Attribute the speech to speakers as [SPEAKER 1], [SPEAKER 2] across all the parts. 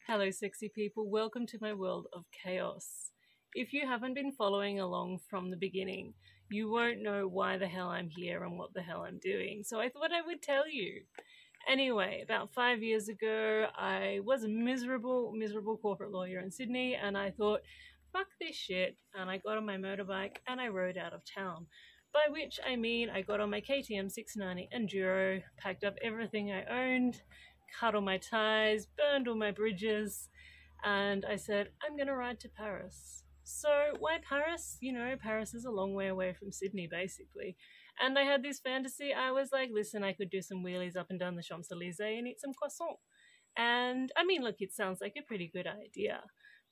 [SPEAKER 1] Hello sexy people, welcome to my world of chaos. If you haven't been following along from the beginning, you won't know why the hell I'm here and what the hell I'm doing, so I thought I would tell you. Anyway, about 5 years ago, I was a miserable corporate lawyer in Sydney, and I thought, fuck this shit, and I got on my motorbike and I rode out of town. By which I mean I got on my KTM 690 Enduro, packed up everything I owned, cut all my ties, burned all my bridges, and I said, I'm gonna ride to Paris. So why Paris? You know, Paris is a long way away from Sydney, basically. And I had this fantasy. I was like, listen, I could do some wheelies up and down the Champs-Elysees and eat some croissant. And I mean, look, it sounds like a pretty good idea,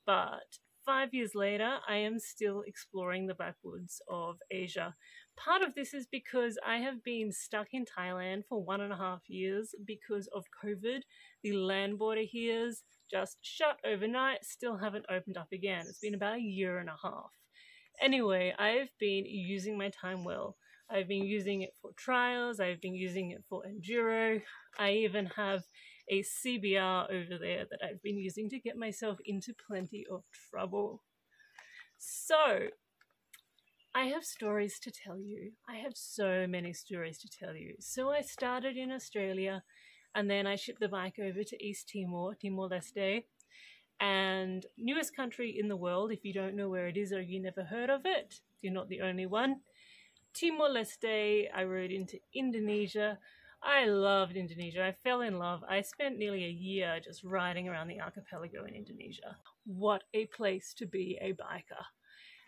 [SPEAKER 1] but 5 years later, I am still exploring the backwoods of Asia. Part of this is because I have been stuck in Thailand for 1.5 years because of COVID. The land border here's just shut overnight, still haven't opened up again. It's been about 1.5 years. Anyway, I've been using my time well. I've been using it for trials, I've been using it for Enduro. I even have a CBR over there that I've been using to get myself into plenty of trouble. So, I have stories to tell you. I have so many stories to tell you. So I started in Australia, and then I shipped the bike over to East Timor, Timor-Leste, and newest country in the world. If you don't know where it is or you never heard of it, you're not the only one. Timor-Leste, I rode into Indonesia. I loved Indonesia. I fell in love. I spent nearly 1 year just riding around the archipelago in Indonesia. What a place to be a biker.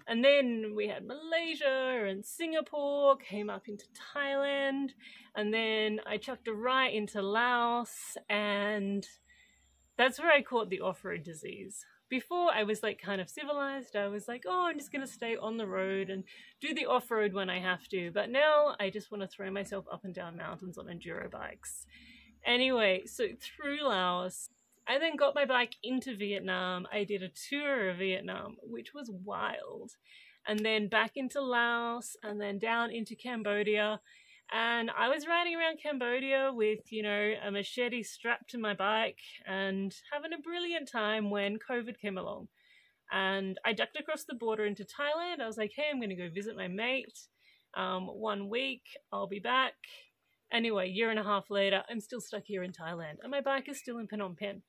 [SPEAKER 1] And then we had Malaysia and Singapore, came up into Thailand, and then I chucked a right into Laos, and that's where I caught the off-road disease. Before, I was like kind of civilized. I was like, oh, I'm just going to stay on the road and do the off-road when I have to. But now I just want to throw myself up and down mountains on enduro bikes. Anyway, so through Laos, I then got my bike into Vietnam. I did a tour of Vietnam, which was wild. And then back into Laos, and then down into Cambodia. And I was riding around Cambodia with, you know, a machete strapped to my bike and having a brilliant time when COVID came along. And I ducked across the border into Thailand. I was like, hey, I'm going to go visit my mate. 1 week, I'll be back. Anyway, 1.5 years later, I'm still stuck here in Thailand, and my bike is still in Phnom Penh,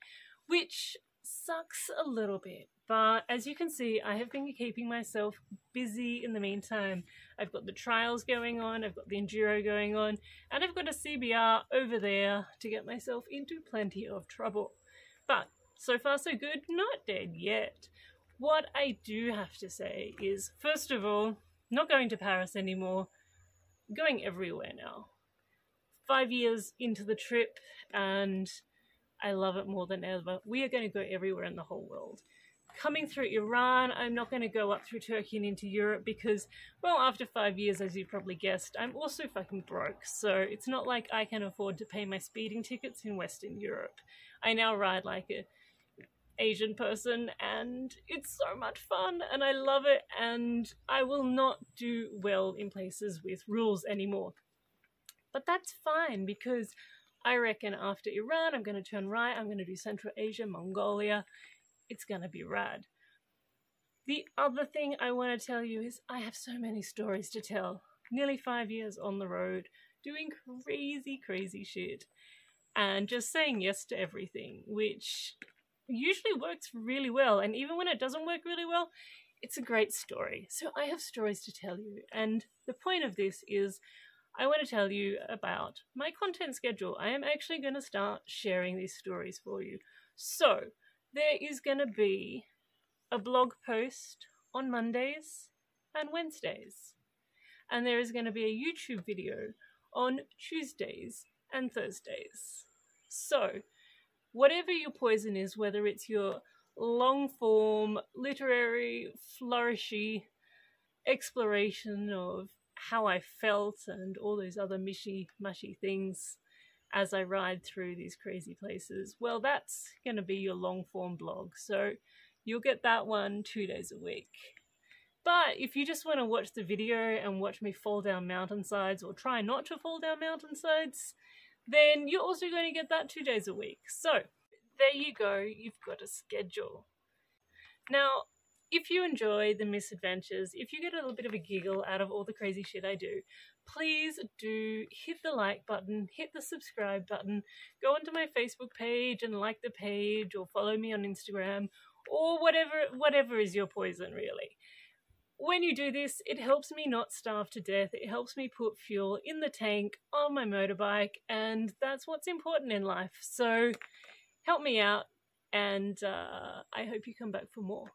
[SPEAKER 1] which sucks a little bit. But as you can see, I have been keeping myself busy in the meantime. I've got the trials going on, I've got the Enduro going on, and I've got a CBR over there to get myself into plenty of trouble. But so far so good, not dead yet. What I do have to say is, first of all, not going to Paris anymore, going everywhere now. 5 years into the trip, and I love it more than ever. We are going to go everywhere in the whole world. Coming through Iran, I'm not going to go up through Turkey and into Europe because, well, after 5 years, as you've probably guessed, I'm also fucking broke. So it's not like I can afford to pay my speeding tickets in Western Europe. I now ride like an Asian person, and it's so much fun, and I love it, and I will not do well in places with rules anymore. But that's fine, because I reckon after Iran, I'm going to turn right, I'm going to do Central Asia, Mongolia. It's going to be rad. The other thing I want to tell you is I have so many stories to tell. Nearly 5 years on the road, doing crazy shit, and just saying yes to everything, which usually works really well. And even when it doesn't work really well, it's a great story. So I have stories to tell you. And the point of this is I want to tell you about my content schedule. I am actually going to start sharing these stories for you. So there is going to be a blog post on Mondays and Wednesdays. And there is going to be a YouTube video on Tuesdays and Thursdays. So whatever your poison is, whether it's your long form, literary, flourishy exploration of how I felt and all those other mushy things as I ride through these crazy places, well, that's going to be your long form blog. So you'll get that one 2 days a week. But if you just want to watch the video and watch me fall down mountainsides or try not to fall down mountainsides, then you're also going to get that 2 days a week. So there you go, you've got a schedule. Now, if you enjoy the misadventures, if you get a little bit of a giggle out of all the crazy shit I do, please do hit the like button, hit the subscribe button, go onto my Facebook page and like the page, or follow me on Instagram, or whatever is your poison, really. When you do this, it helps me not starve to death. It helps me put fuel in the tank on my motorbike, and that's what's important in life. So help me out, and I hope you come back for more.